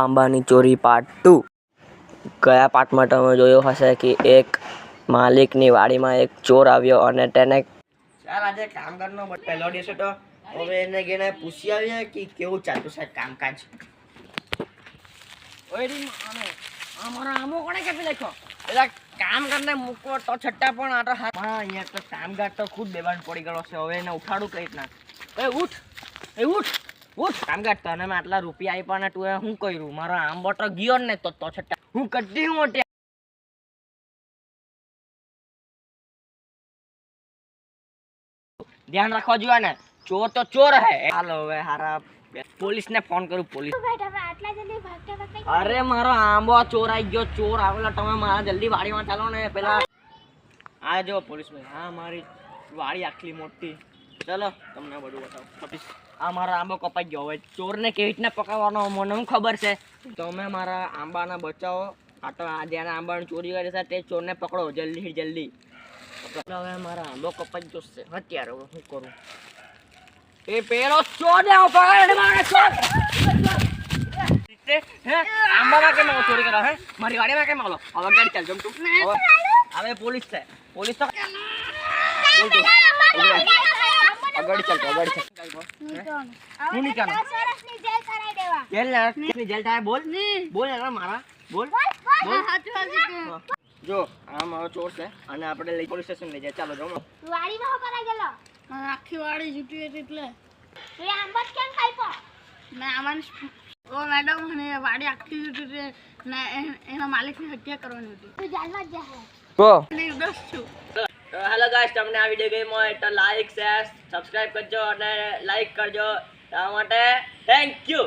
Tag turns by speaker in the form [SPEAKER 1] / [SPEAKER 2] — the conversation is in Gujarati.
[SPEAKER 1] આંબાની ચોરી પાર્ટ 2। ગયા પાર્ટમાં તમે જોયું હશે કે એક માલિકની વાડીમાં એક ચોર આવ્યો અને તેને ચાલ આજે કામકાજનો પહેલો દિવસ હતો, હવે એને ગઈને પૂછી આવીએ કે કેવું ચાલતું છે કામકાજ। અમારા આમો કોણે કાપી નાખ્યો? એટલે કામ કરીને મૂકો તો છટ્ટા પણ આ તો અહીંયા તો કામકાજ તો ખુદ બેભાન પડી ગયો છે। હવે એને ઉઠાડું કઈ રીતના? ઉઠ ઉઠ કામકાજ તને મેં આટલા રૂપિયા આપ્યા ને તું શું કર્યું? મારો આંબો તો ગયો ને તો છટ્ટા હું કદી મોટી ધ્યાન રાખવા જોઈએ ને, ચોર તો ચોર હે। હાલો હવે હારા પોલીસ ને ફોન કરું। પોલીસ અરે મારો આંબો ચોરાઈ ગયો, ચોર આવેલો, તમે મારા જલ્દી વાડીમાં ચાલો ને। પેલા આ જો પોલીસ ભાઈ, હા મારી વાડી આટલી મોટી, ચલો તમને બધું બતાવું। આ મારો આંબો કપાઈ ગયો, હવે ચોરને કેવી રીતના પકડવાનો મને શું ખબર છે? તમે મારા આંબાને બચાવો। આ તો જેને આંબાની ચોરી કરી છે તે ચોરને પકડો જલ્દી જલ્દી। હવે મારા આંબો કપાઈ ગયો છે, અત્યારે હવે શું કરું? એ પેલો ચોર ને પકડ મારે ચોર હે આંબામાં કેમ ચોરી કરો? હે મારી વાડીમાં કેમ આવો? હવે ગાડી ચાલ જમ તું। હવે પોલીસ છે, પોલીસ તો બોલ તું અગાડી ચાલ, અગાડી ચાલ। હું નહીં કાનો સરસની જેલ કરાઈ દેવા, જેલ થાય બોલ બોલ મારા બોલ જો આ મારો ચોર છે અને આપણે લઈ પોલીસ સ્ટેશન લઈ જાય। ચાલો જો
[SPEAKER 2] વાડીમાં હો કરાઈ ગયેલો,
[SPEAKER 3] આખી વાડી જૂટી હતી એટલે
[SPEAKER 2] તો એ આંબા કેમ ખાઈ પો?
[SPEAKER 3] ને આમાં ઓ મેડમ મને વાડી આખી જૂટી હતી ને એના માલિકની હત્યા કરવાની હતી।
[SPEAKER 2] તું જેલમાં જ જા
[SPEAKER 1] તો
[SPEAKER 3] નિર્દોષ છું।
[SPEAKER 1] તો હેલો ગાઈસ, તમને આ વિડિયો ગમ્યો હોય તો લાઈક શેર સબસ્ક્રાઇબ કરજો અને લાઈક કરજો। તમારા માટે થેન્ક યુ।